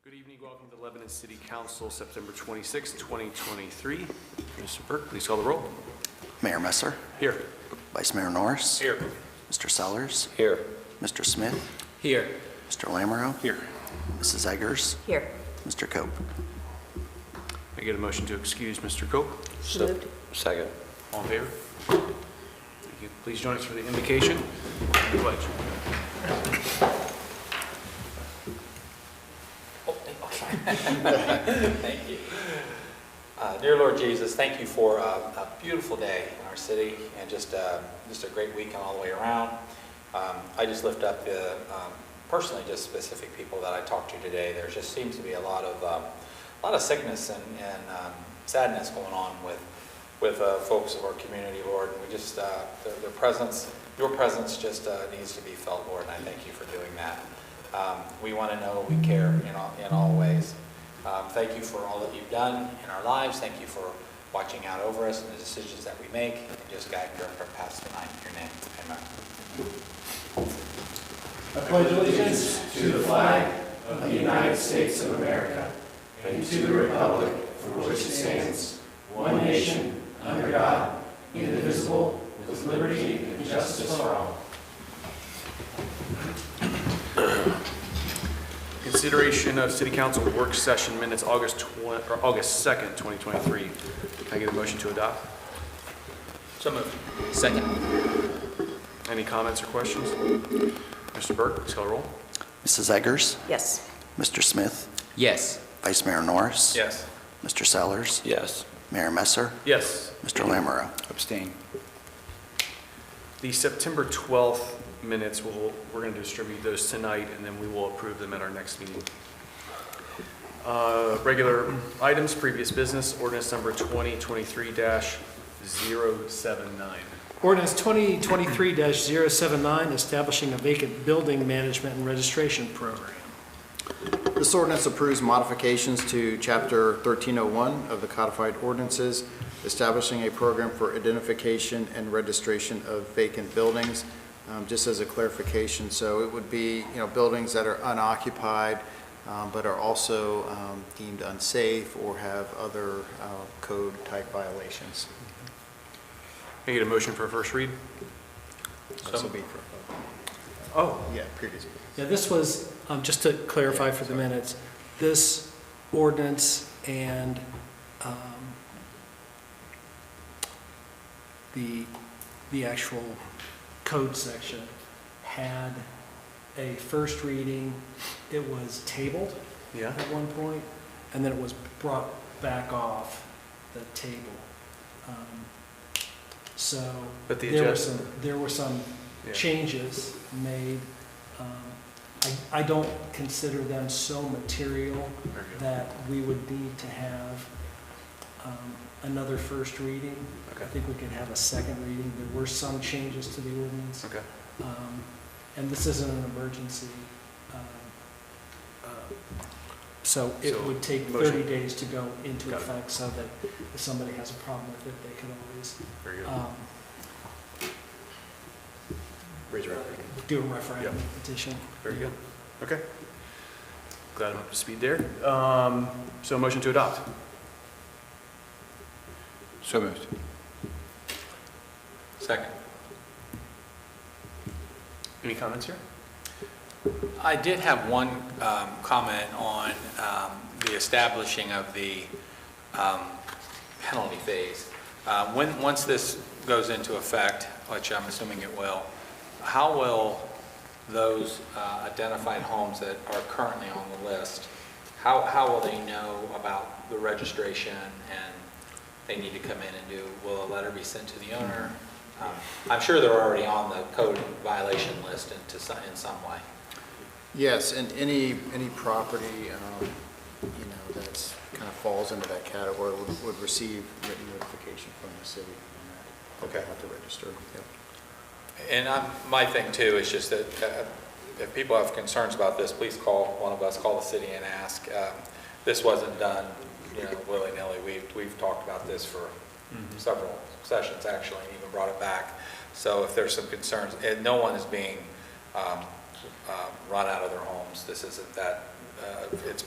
Good evening. Welcome to the Lebanon City Council, September 26, 2023. Mr. Burke, please call the roll. Mayor Messer. Here. Vice Mayor Norris. Here. Mr. Sellers. Here. Mr. Smith. Here. Mr. Lamoureux. Here. Mrs. Eggers. Here. Mr. Cope. I get a motion to excuse Mr. Cope. Moved. Second. All in favor? Thank you. Please join us for the invocation and the pledge. Thank you. Dear Lord Jesus, thank you for a beautiful day in our city and just a great weekend all the way around. I just lift up personally just specific people that I talked to today. There just seems to be a lot of sickness and sadness going on with folks of our community, Lord. And we just their presence, your presence, just needs to be felt, Lord. And I thank you for doing that. We want to know we care in all ways. Thank you for all that you've done in our lives. Thank you for watching out over us and the decisions that we make. And just guide your past tonight in your name. Amen. I pledge allegiance to the flag of the United States of America and to the republic for which it stands, one nation, under God, indivisible, with liberty and justice for all. Consideration of City Council work session minutes August 2nd, 2023. Can I get a motion to adopt? So moved. Second. Any comments or questions? Mr. Burke, please call the roll. Mrs. Eggers. Yes. Mr. Smith. Yes. Vice Mayor Norris. Yes. Mr. Sellers. Yes. Mayor Messer. Yes. Mr. Lamoureux. Abstain. The September 12th minutes, we're going to distribute those tonight, and then we will approve them at our next meeting. Regular items, previous business, ordinance number 2023-079. Ordinance 2023-079, establishing a vacant building management and registration program. This ordinance approves modifications to Chapter 1301 of the Codified Ordinances, establishing a program for identification and registration of vacant buildings. Just as a clarification, so it would be, buildings that are unoccupied, but are also deemed unsafe or have other code type violations. Can I get a motion for a first read? This will be for, previously. Yeah, this was, just to clarify for the minutes, this ordinance and the actual code section had a first reading. It was tabled Yeah. at one point, and then it was brought back off the table. So But the there were some Yeah. changes made. I don't consider them so material Very good. that we would need to have another first reading. Okay. I think we could have a second reading. There were some changes to the ordinance. Okay. And this isn't an emergency. So it So, would take motion. 30 days to go into Got it. effect, so that if somebody has a problem with it, they could always Very good. Raise your hand. do a referendum petition. Very good. Okay. Glad I'm up to speed there. So motion to adopt. So moved. Second. Any comments here? I did have one comment on the establishing of the penalty phase. Once this goes into effect, which I'm assuming it will, how will those identified homes that are currently on the list, how will they know about the registration and they need to come in and will a letter be sent to the owner? I'm sure they're already on the code violation list in some way. Yes, and any property, that's kind of falls into that category would receive written notification from the city on that. Okay. They have to register. Yep. And my thing too is just that if people have concerns about this, please call one of us, call the city and ask. This wasn't done, willy-nilly. We've talked about this for several sessions actually, and even brought it back. So if there's some concerns, and no one is being run out of their homes. This isn't that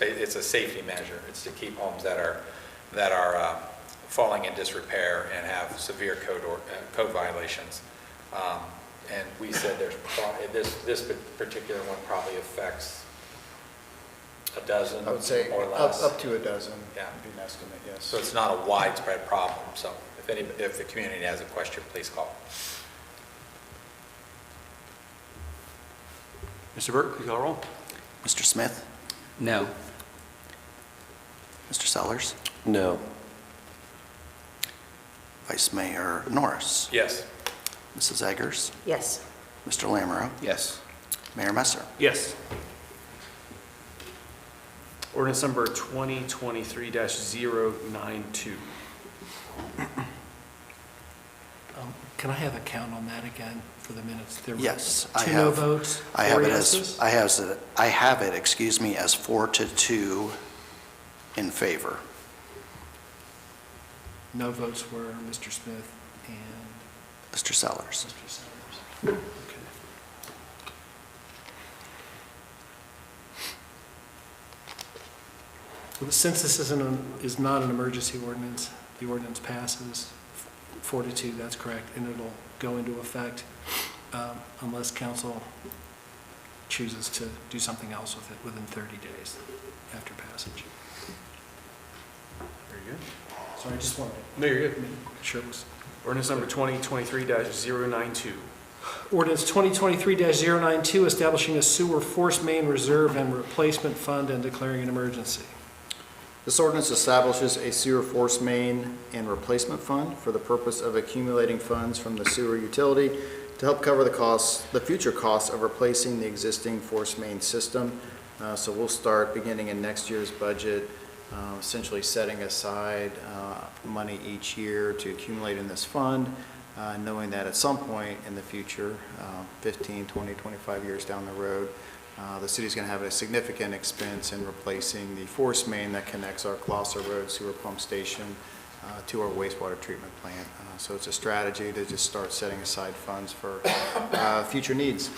it's a safety measure. It's to keep homes that are falling in disrepair and have severe code violations. And we said this particular one probably affects a dozen I would say or less. up to a dozen Yeah. would be an estimate, yes. So it's not a widespread problem. So if the community has a question, please call. Mr. Burke, please call the roll. Mr. Smith? No. Mr. Sellers? No. Vice Mayor Norris? Yes. Mrs. Eggers? Yes. Mr. Lamoureux? Yes. Mayor Messer? Yes. Ordinance number 2023-092. Can I have a count on that again for the minutes? There were Yes, I 2 no have. votes, I 4 have it yeses? as, I have it, excuse me, as 4-2 in favor. No votes were Mr. Smith and Mr. Sellers? Mr. Sellers. Okay. Well, since this is not an emergency ordinance, the ordinance passes 4-2, that's correct, and it'll go into effect unless council chooses to do something else with it within 30 days after passage. Very good. So I just wanted No, you're good. to make sure it was. Ordinance number 2023-092. Ordinance 2023-092, establishing a sewer force main reserve and replacement fund and declaring an emergency. This ordinance establishes a sewer force main and replacement fund for the purpose of accumulating funds from the sewer utility to help cover the future costs of replacing the existing force main system. So we'll start beginning in next year's budget, essentially setting aside money each year to accumulate in this fund, knowing that at some point in the future, 15, 20, 25 years down the road, the city's going to have a significant expense in replacing the force main that connects our Colossus Road sewer pump station to our wastewater treatment plant. So it's a strategy to just start setting aside funds for future needs.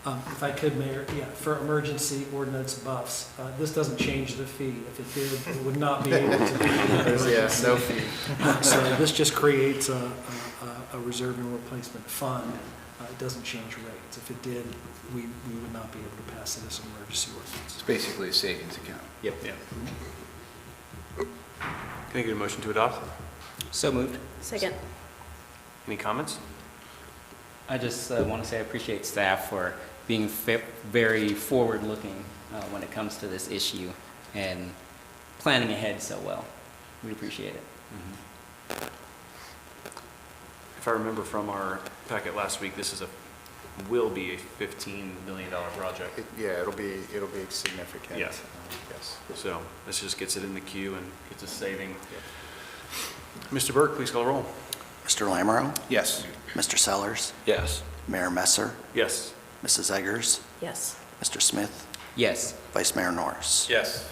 If I could, Mayor, for emergency ordinance buffs, this doesn't change the fee. If it did, it would not be able to be an emergency. No fee. So this just creates a reserve and replacement fund. It doesn't change rates. If it did, we would not be able to pass it as an emergency ordinance. It's basically a savings account. Yep. Yeah. Can I get a motion to adopt? So moved. Second. Any comments? I just want to say I appreciate staff for being very forward-looking when it comes to this issue and planning ahead so well. We appreciate it. If I remember from our packet last week, this will be a $15 million project. Yeah, it'll be significant. Yeah. Yes. So this just gets it in the queue and gets us saving. Mr. Burke, please call the roll. Mr. Lamoureux? Yes. Mr. Sellers? Yes. Mayor Messer? Yes. Mrs. Eggers? Yes. Mr. Smith? Yes. Vice Mayor Norris? Yes.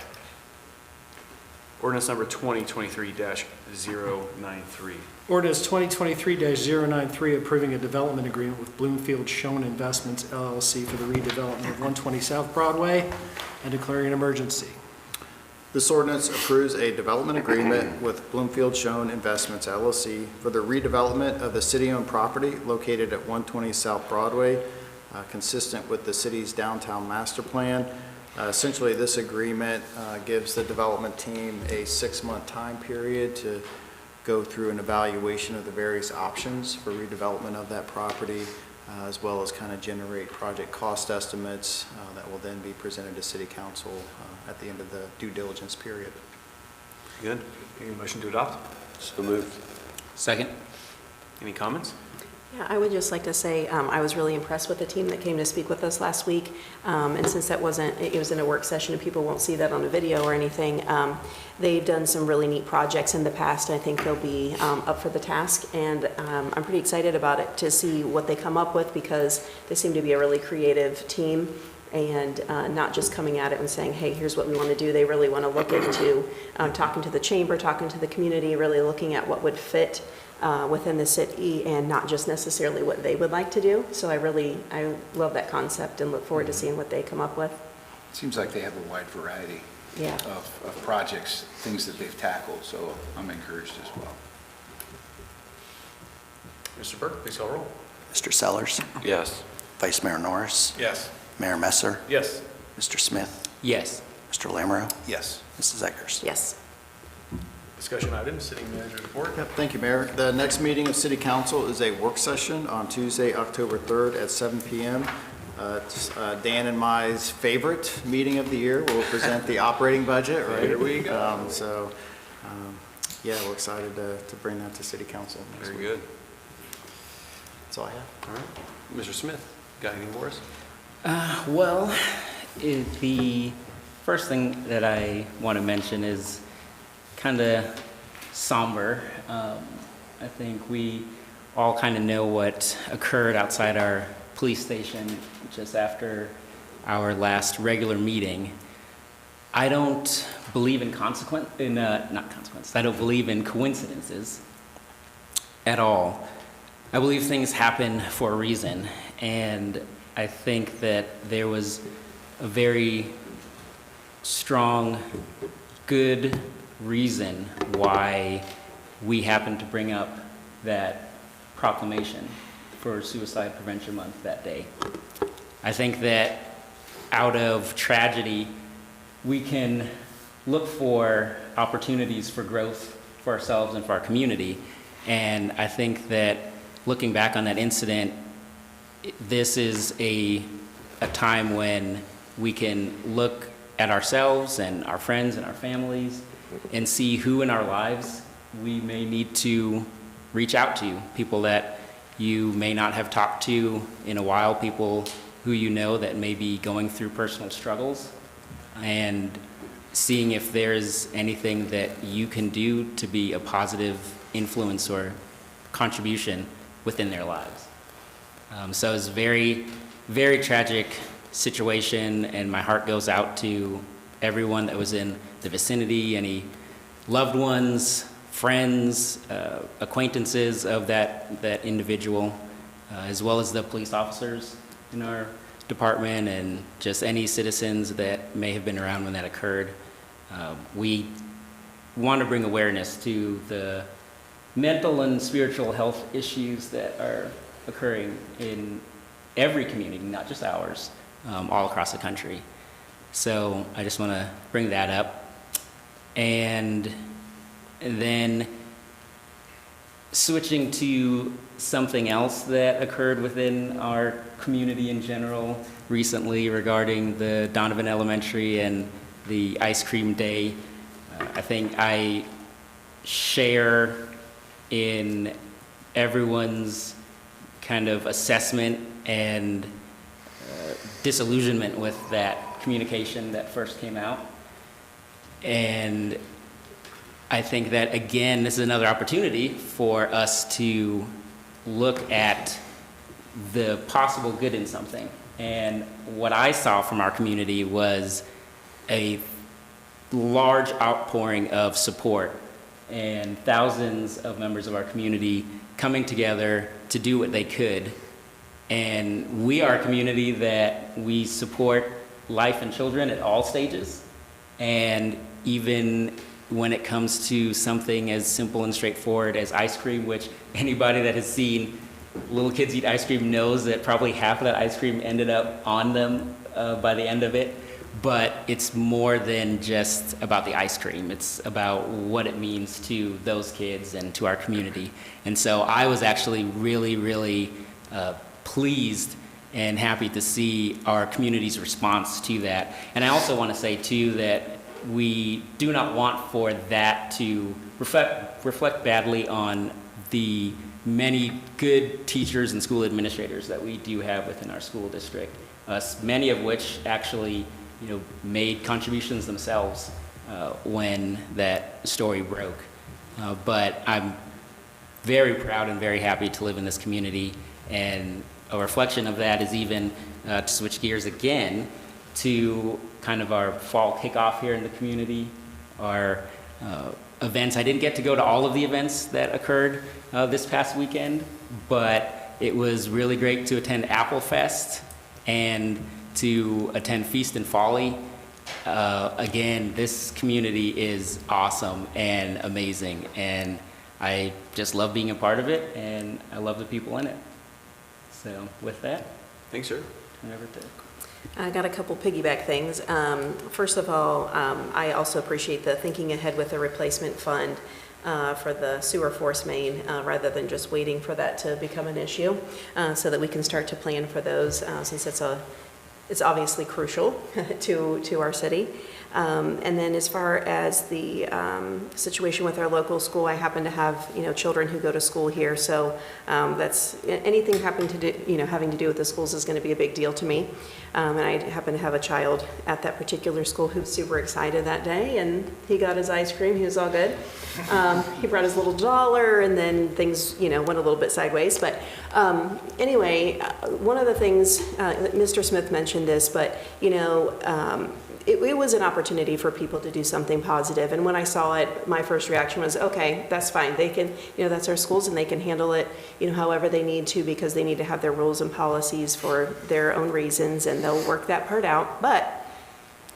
Ordinance number 2023-093. Ordinance 2023-093, approving a development agreement with Bloomfield Schoen Investments LLC for the redevelopment of 120 South Broadway and declaring an emergency. This ordinance approves a development agreement with Bloomfield Schoen Investments LLC for the redevelopment of the city-owned property located at 120 South Broadway, consistent with the city's downtown master plan. Essentially, this agreement gives the development team a 6-month time period to go through an evaluation of the various options for redevelopment of that property, as well as kind of generate project cost estimates that will then be presented to City Council at the end of the due diligence period. Good. Any motion to adopt? So moved. Second? Any comments? Yeah, I would just like to say I was really impressed with the team that came to speak with us last week. And since it was in a work session and people won't see that on a video or anything, they've done some really neat projects in the past. I think they'll be up for the task. And I'm pretty excited about it to see what they come up with because they seem to be a really creative team and not just coming at it and saying, hey, here's what we want to do. They really want to look into talking to the chamber, talking to the community, really looking at what would fit within the city and not just necessarily what they would like to do. So I love that concept and look forward to seeing what they come up with. Seems like they have a wide variety Yeah. of projects, things that they've tackled, so I'm encouraged as well. Mr. Burke, please call roll. Mr. Sellers, Yes. Vice Mayor Norris, Yes. Mayor Messer, Yes. Mr. Smith, Yes. Mr. Lamoureux, Yes. Mrs. Eggers. Yes. Discussion items, city manager's report. Yep, thank you, Mayor. The next meeting of City Council is a work session on Tuesday, October 3rd at 7 PM. It's Dan and my's favorite meeting of the year. We'll present the operating budget, right? Here we go. Yeah, we're excited to bring that to City Council next Very week. good. That's all I have. All right. Mr. Smith, got anything for us? Well, the first thing that I want to mention is kind of somber. I think we all kind of know what occurred outside our police station just after our last regular meeting. I don't believe in I don't believe in coincidences at all. I believe things happen for a reason, and I think that there was a very strong, good reason why we happened to bring up that proclamation for Suicide Prevention Month that day. I think that out of tragedy, we can look for opportunities for growth for ourselves and for our community. And I think that looking back on that incident, this is a time when we can look at ourselves and our friends and our families and see who in our lives we may need to reach out to, people that you may not have talked to in a while, people who you know that may be going through personal struggles, and seeing if there's anything that you can do to be a positive influence or contribution within their lives. So it's a very, very tragic situation, and my heart goes out to everyone that was in the vicinity, any loved ones, friends, acquaintances of that individual, as well as the police officers in our department and just any citizens that may have been around when that occurred. We want to bring awareness to the mental and spiritual health issues that are occurring in every community, not just ours, all across the country. So I just want to bring that up. And then switching to something else that occurred within our community in general recently regarding the Donovan Elementary and the ice cream day. I think I share in everyone's kind of assessment and disillusionment with that communication that first came out. And I think that, again, this is another opportunity for us to look at the possible good in something. And what I saw from our community was a large outpouring of support and thousands of members of our community coming together to do what they could. And we are a community that we support life and children at all stages. And even when it comes to something as simple and straightforward as ice cream, which anybody that has seen little kids eat ice cream knows that probably half of that ice cream ended up on them by the end of it. But it's more than just about the ice cream. It's about what it means to those kids and to our community. And so I was actually really, really pleased and happy to see our community's response to that. And I also want to say, too, that we do not want for that to reflect badly on the many good teachers and school administrators that we do have within our school district, many of which actually made contributions themselves when that story broke. But I'm very proud and very happy to live in this community, and a reflection of that is even to switch gears again to kind of our fall kickoff here in the community, our events. I didn't get to go to all of the events that occurred this past weekend, but it was really great to attend Apple Fest and to attend Feast and Folly. Again, this community is awesome and amazing, and I just love being a part of it, and I love the people in it. So with that, Thanks, sir. turn it over to I got a couple piggyback things. First of all, I also appreciate the thinking ahead with the replacement fund for the sewer force main, rather than just waiting for that to become an issue, so that we can start to plan for those, since it's obviously crucial to our city. And then as far as the situation with our local school, I happen to have, children who go to school here, so that's, anything having to do with the schools is going to be a big deal to me. And I happen to have a child at that particular school who's super excited that day, and he got his ice cream, he was all good. He brought his little dollar, and then things, went a little bit sideways. But anyway, one of the things, Mr. Smith mentioned this, but, it was an opportunity for people to do something positive. And when I saw it, my first reaction was, okay, that's fine. They can, that's our schools, and they can handle it, however they need to, because they need to have their rules and policies for their own reasons, and they'll work that part out. But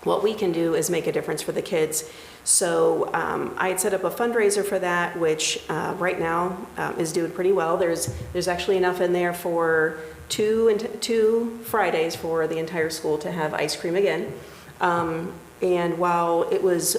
what we can do is make a difference for the kids. So I had set up a fundraiser for that, which right now is doing pretty well. There's actually enough in there for two Fridays for the entire school to have ice cream again. And while it was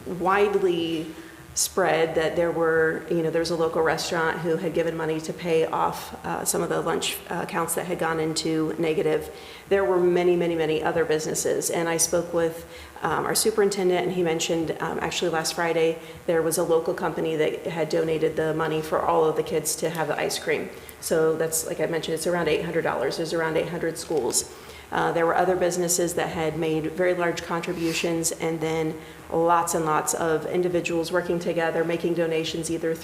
widely spread that there was a local restaurant who had given money to pay off some of the lunch accounts that had gone into negative, there were many, many, many other businesses. And I spoke with our superintendent, and he mentioned actually last Friday there was a local company that had donated the money for all of the kids to have the ice cream. So that's, like I mentioned, it's around $800. There's around 800 schools. There were other businesses that had made very large contributions, and then lots and lots of individuals working together, making donations either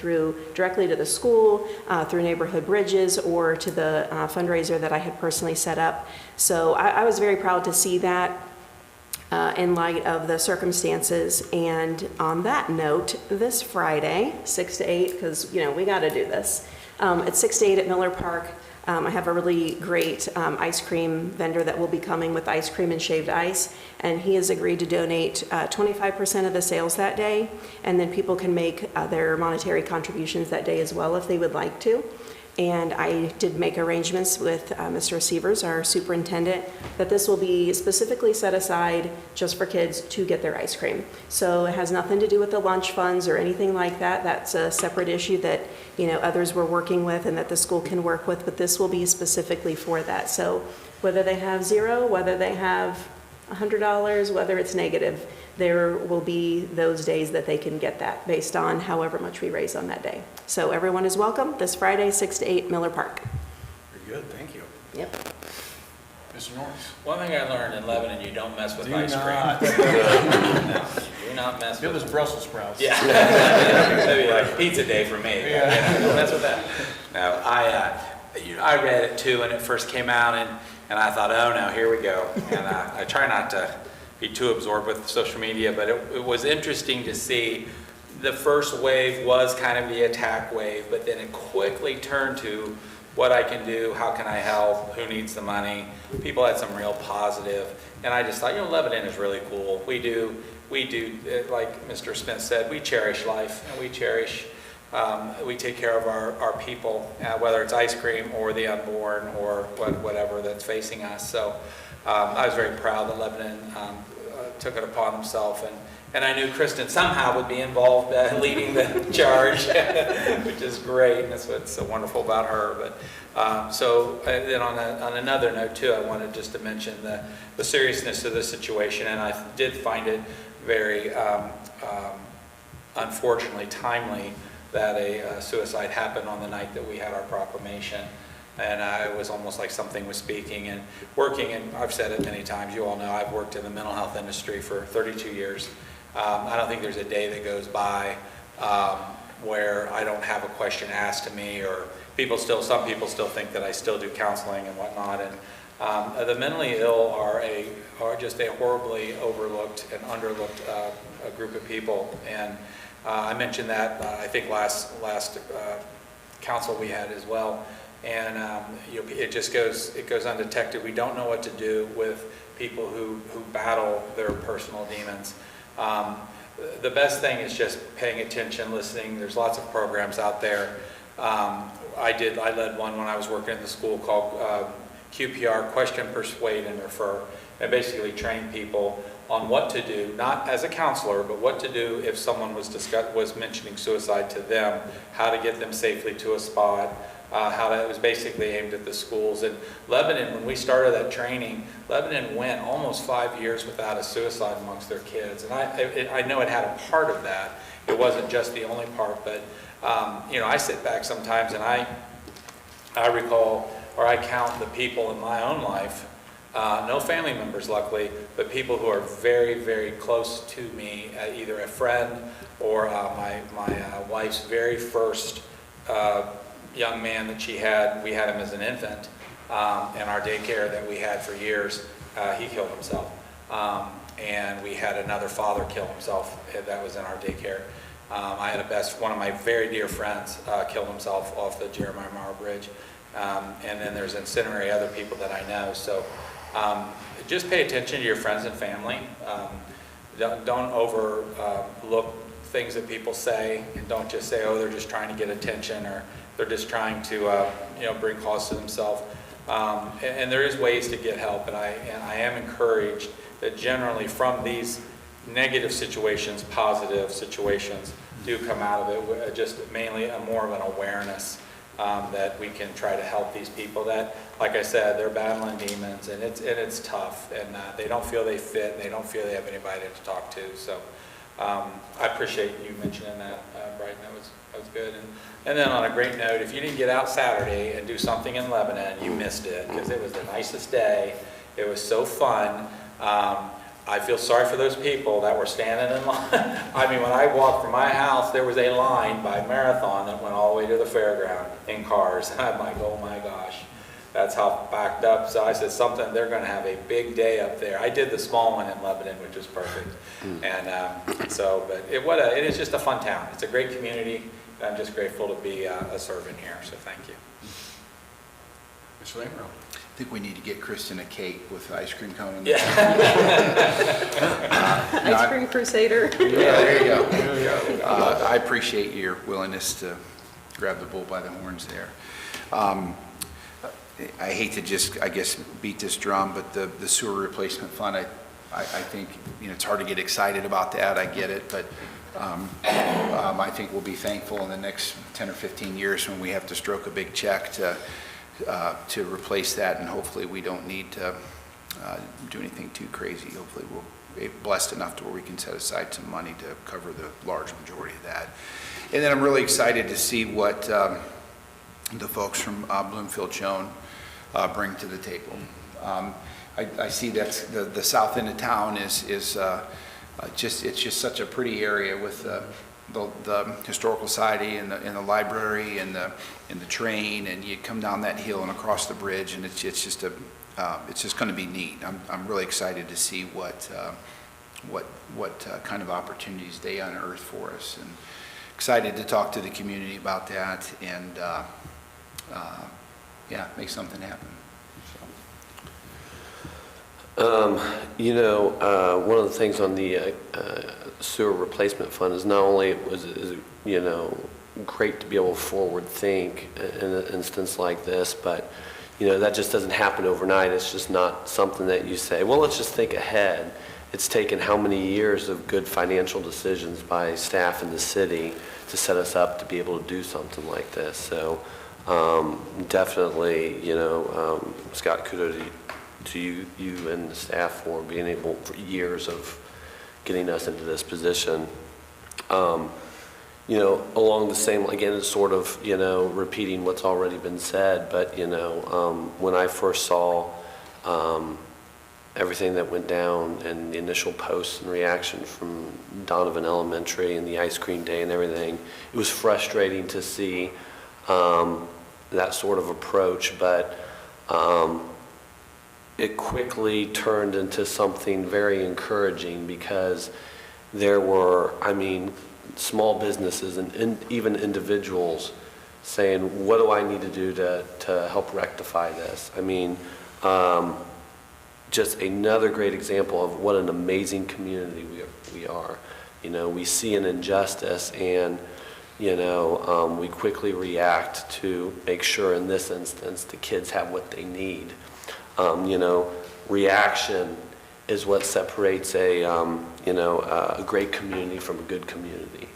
directly to the school, through Neighborhood Bridges, or to the fundraiser that I had personally set up. So I was very proud to see that in light of the circumstances. And on that note, this Friday, 6 to 8, because we got to do this, at 6 to 8 at Miller Park, I have a really great ice cream vendor that will be coming with ice cream and shaved ice, and he has agreed to donate 25% of the sales that day, and then people can make their monetary contributions that day as well if they would like to. And I did make arrangements with Mr. Sievers, our superintendent, that this will be specifically set aside just for kids to get their ice cream. So it has nothing to do with the lunch funds or anything like that. That's a separate issue that others were working with and that the school can work with, but this will be specifically for that. So whether they have zero, whether they have $100, whether it's negative, there will be those days that they can get that based on however much we raise on that day. So everyone is welcome this Friday, 6 to 8, Miller Park. Very good, thank you. Yep. Mr. Norris? One thing I learned in Lebanon, you don't mess with Do ice not. cream. No, do not mess It with was Brussels sprouts. Yeah. That'd be like pizza day for me. Yeah. Don't mess with that. No, I read it too when it first came out, and I thought, oh no, here we go. And I try not to be too absorbed with social media, but it was interesting to see. The first wave was kind of the attack wave, but then it quickly turned to what I can do, how can I help, who needs the money. People had some real positive, and I just thought, Lebanon is really cool. We do, like Mr. Smith said, we cherish life, and we take care of our people, whether it's ice cream or the unborn or whatever that's facing us. So I was very proud that Lebanon took it upon themselves, and I knew Kristen somehow would be involved leading the charge, which is great, and that's what's so wonderful about her. But then on another note too, I wanted just to mention the seriousness of the situation, and I did find it very unfortunately timely that a suicide happened on the night that we had our proclamation. And it was almost like something was speaking and working, and I've said it many times, you all know I've worked in the mental health industry for 32 years. I don't think there's a day that goes by where I don't have a question asked to me, or some people still think that I still do counseling and whatnot. And the mentally ill are just a horribly overlooked and underlooked a group of people. And I mentioned that I think last council we had as well. And it goes undetected. We don't know what to do with people who battle their personal demons. The best thing is just paying attention, listening. There's lots of programs out there. I led one when I was working in the school called QPR, Question, Persuade, and Refer, and basically train people on what to do, not as a counselor, but what to do if someone was mentioning suicide to them, how to get them safely to a spot, it was basically aimed at the schools. And Lebanon, when we started that training, Lebanon went almost 5 years without a suicide amongst their kids. And I know it had a part of that. It wasn't just the only part, but I sit back sometimes and I recall, or I count the people in my own life, no family members luckily, but people who are very, very close to me, either a friend or my wife's very first young man that she had. We had him as an infant in our daycare that we had for years. He killed himself. And we had another father kill himself that was in our daycare. I had one of my very dear friends killed himself off the Jeremiah Morrow Bridge. And then there's incendiary other people that I know. So just pay attention to your friends and family. Don't overlook things that people say, and don't just say, oh, they're just trying to get attention, or they're just trying to bring cause to themselves. And there is ways to get help, and I am encouraged that generally from these negative situations, positive situations do come out of it, just mainly more of an awareness that we can try to help these people that, like I said, they're battling demons, and it's tough, and they don't feel they fit, and they don't feel they have anybody to talk to. So I appreciate you mentioning that, Brighton. That was good. And then on a great note, if you didn't get out Saturday and do something in Lebanon, you missed it, because it was the nicest day. It was so fun. I feel sorry for those people that were standing in line. I mean, when I walked from my house, there was a line by Marathon that went all the way to the fairground in cars. And I'm like, oh my gosh, that's how backed up. So I said, they're going to have a big day up there. I did the small one in Lebanon, which was perfect. And but it is just a fun town. It's a great community. And I'm just grateful to be a servant here. So thank you. Mr. Lamro. I think we need to get Kristen a cake with ice cream cone in Yeah. Ice cream crusader. Yeah, there you go. I appreciate your willingness to grab the bull by the horns there. I hate to just, I guess, beat this drum, but the sewer replacement fund, I think, it's hard to get excited about that. I get it, but I think we'll be thankful in the next 10 or 15 years when we have to stroke a big check to replace that, and hopefully we don't need to do anything too crazy. Hopefully we'll be blessed enough to where we can set aside some money to cover the large majority of that. And then I'm really excited to see what the folks from Bloomfield Joan bring to the table. I see that the south end of town is just such a pretty area with the historical society and the library and the train, and you come down that hill and across the bridge, and it's just going to be neat. I'm really excited to see what kind of opportunities they unearth for us, and excited to talk to the community about that, and make something happen. One of the things on the sewer replacement fund is not only is great to be able to forward think in an instance like this, but that just doesn't happen overnight. It's just not something that you say, well, let's just think ahead. It's taken how many years of good financial decisions by staff in the city to set us up to be able to do something like this. So definitely, Scott, kudos to you and the staff for being able, for years of getting us into this position. Along the same, again, it's sort of, repeating what's already been said, but, when I first saw everything that went down and the initial posts and reaction from Donovan Elementary and the ice cream day and everything, it was frustrating to see that sort of approach, but it quickly turned into something very encouraging, because there were, small businesses and even individuals saying, what do I need to do to help rectify this? just another great example of what an amazing community we are. You know, we see an injustice and, you know, we quickly react to make sure in this instance the kids have what they need. You know, reaction is what separates a great community from a good community.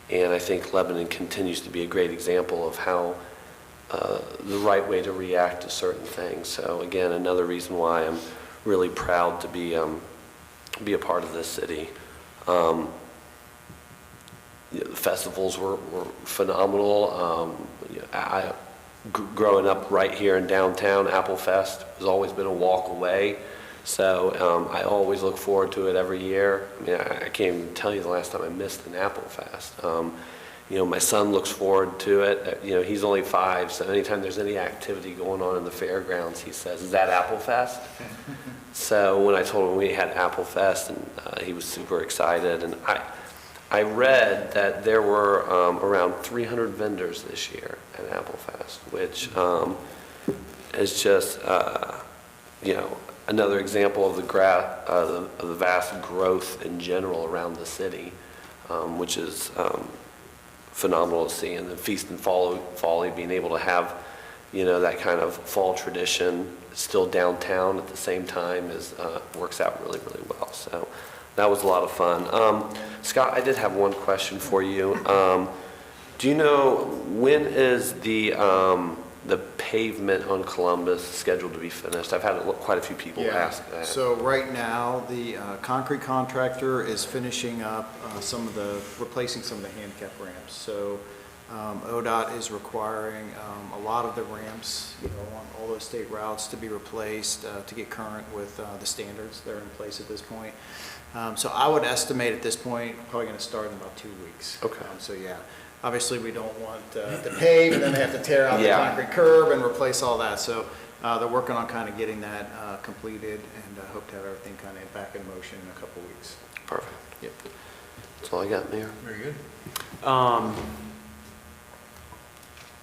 And I think Lebanon continues to be a great example of how the right way to react to certain things. So again, another reason why I'm really proud to be a part of this city. The festivals were phenomenal. Growing up right here in downtown, Apple Fest has always been a walk away. So I always look forward to it every year. I mean, I can't even tell you the last time I missed an Apple Fest. You know, my son looks forward to it. You know, he's only 5, so anytime there's any activity going on in the fairgrounds, he says, "Is that Apple Fest?" So when I told him we had Apple Fest, and he was super excited. And I read that there were around 300 vendors this year at Apple Fest, which is just, you know, another example of the vast growth in general around the city, which is phenomenal to see. And then Feast and Folly being able to have, you know, that kind of fall tradition still downtown at the same time works out really, really well. So that was a lot of fun. Scott, I did have one question for you. Do you know when is the pavement on Columbus scheduled to be finished? I've had quite a few people ask that. So right now, the concrete contractor is finishing up replacing some of the handicap ramps. So ODOT is requiring a lot of the ramps, you know, on all those state routes to be replaced to get current with the standards that are in place at this point. So I would estimate at this point, probably going to start in about 2 weeks. Okay. So yeah, obviously we don't want to pave and then they have to tear out the Yeah. concrete curb and replace all that. So they're working on kind of getting that completed, and hope to have everything kind of back in motion in a couple weeks. Perfect. Yep. That's all I got, Mayor. Very good.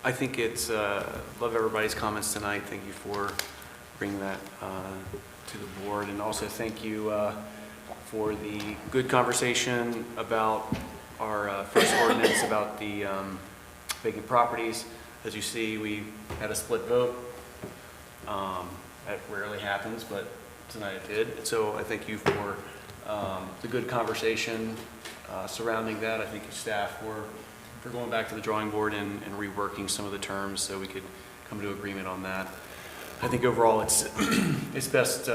I think love everybody's comments tonight. Thank you for bringing that to the board. And also thank you for the good conversation about our first ordinance about the vacant properties. As you see, we had a split vote. That rarely happens, but tonight it did. So I thank you for the good conversation surrounding that. I thank you, staff, for going back to the drawing board and reworking some of the terms so we could come to agreement on that. I think overall it's best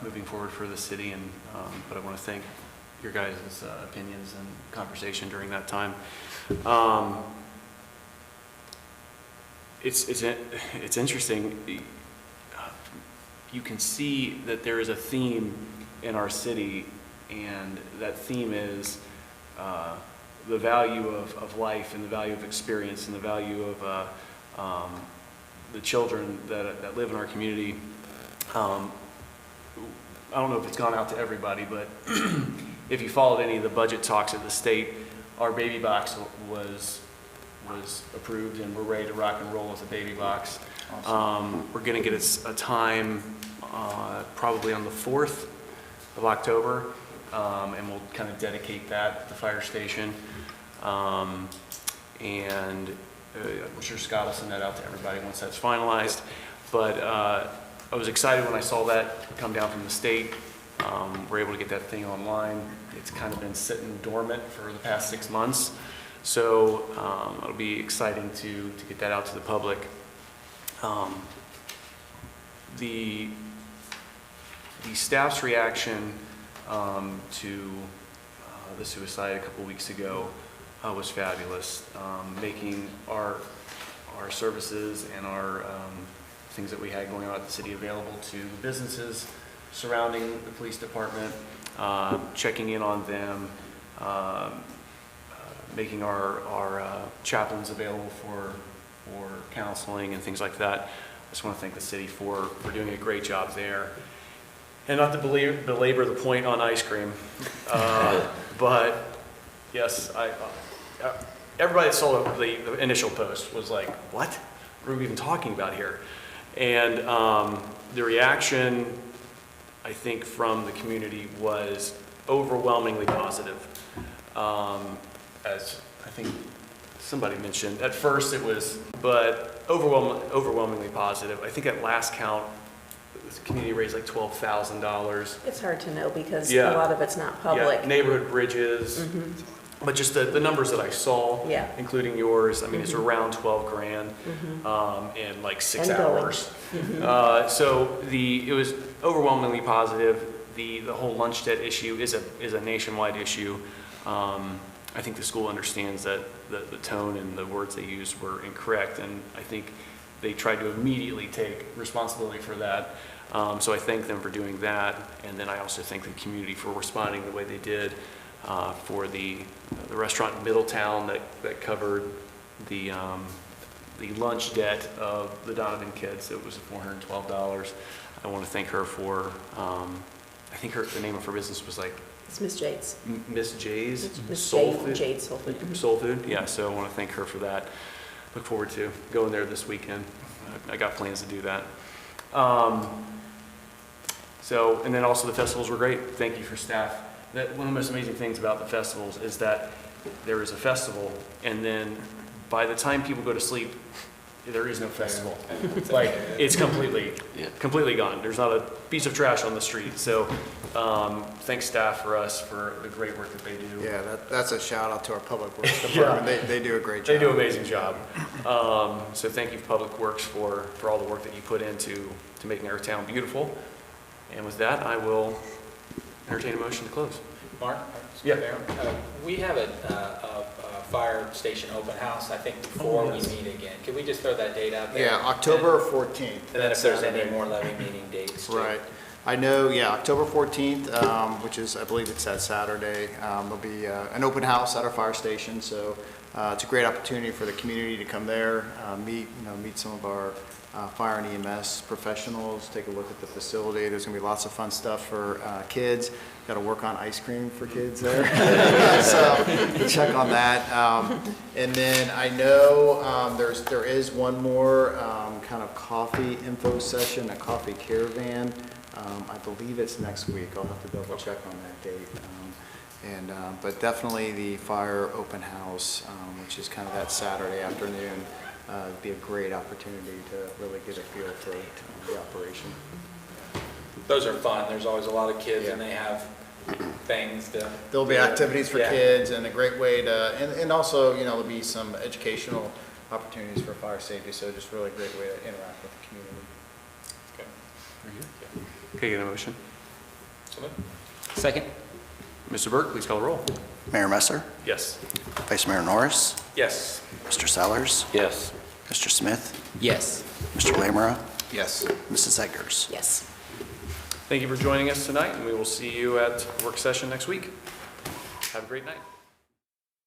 moving forward for the city, and but I want to thank your guys' opinions and conversation during that time. It's interesting. You can see that there is a theme in our city, and that theme is the value of life and the value of experience and the value of the children that live in our community. I don't know if it's gone out to everybody, but if you followed any of the budget talks at the state, our baby box was approved, and we're ready to rock and roll with the baby box. Awesome. We're going to get a time probably on the 4th of October, and we'll kind of dedicate that at the fire station. And I'm sure Scott will send that out to everybody once that's finalized. But I was excited when I saw that come down from the state. We're able to get that thing online. It's kind of been sitting dormant for the past 6 months. So it'll be exciting to get that out to the public. The staff's reaction to the suicide a couple weeks ago was fabulous. Making our services and our things that we had going on at the city available to the businesses surrounding the police department, checking in on them, making our chaplains available for counseling and things like that. I just want to thank the city for doing a great job there. And not to belabor the point on ice cream, but yes, everybody that saw the initial post was like, what? What are we even talking about here? And the reaction, I think, from the community was overwhelmingly positive. As I think somebody mentioned, at first it was, but overwhelmingly positive. I think at last count, the community raised like $12,000. It's hard to know because Yeah. a lot of it's not public. Yeah, neighborhood bridges, but just the numbers that I saw, Yeah. including yours, I mean, it's around 12 grand in like 6 And going. hours. So it was overwhelmingly positive. The whole lunch debt issue is a nationwide issue. I think the school understands that the tone and the words they used were incorrect, and I think they tried to immediately take responsibility for that. So I thank them for doing that, and then I also thank the community for responding the way they did for the restaurant in Middletown that covered the lunch debt of the Donovan kids. It was $412. I want to thank her for, I think the name of her business was like It's Miss Jade's. Miss J's Miss Soul Jade, Food. Jade Soul Food. Soul Food, yeah, so I want to thank her for that. Look forward to going there this weekend. I got plans to do that. So, and then also the festivals were great. Thank you for staff. One of the most amazing things about the festivals is that there is a festival, and then by the time people go to sleep, there is no festival. Like, it's completely gone. There's not a piece of trash on the street. So, thanks staff for the great work that they do. Yeah, that's a shout out to our Public Works Department. They do a great job. They do an amazing job. So thank you, Public Works, for all the work that you put into making our town beautiful. And with that, I will entertain a motion to close. Mark? Yeah. We have a fire station open house, I think, before we meet again. Could we just throw that date out there? Yeah, October 14th. And then if there's any Saturday. more levy meeting dates too. Right. I know, yeah, October 14th, which is, I believe it's that Saturday, there'll be an open house at our fire station, so it's a great opportunity for the community to come there, meet some of our fire and EMS professionals, take a look at the facility. There's gonna be lots of fun stuff for kids. Got to work on ice cream for kids there, so check on that. And then I know there is one more kind of coffee info session, a coffee caravan. I believe it's next week. I'll have to double check on that date. But definitely the fire open house, which is kind of that Saturday afternoon, would be a great opportunity to really get a feel for the operation. Those are fun. There's always a lot of kids and they have things to. There'll be do. activities for Yeah. kids and a great way to, and also, there'll be some educational opportunities for fire safety, so just really great way to interact with the community. Okay, get a motion. So moved. Second? Mr. Burke, please call the roll. Mayor Messer, Yes. Vice Mayor Norris, Yes. Mr. Sellers, Yes. Mr. Smith, Yes. Mr. Lamera, Yes. Mrs. Eggers. Yes. Thank you for joining us tonight, and we will see you at work session next week. Have a great night.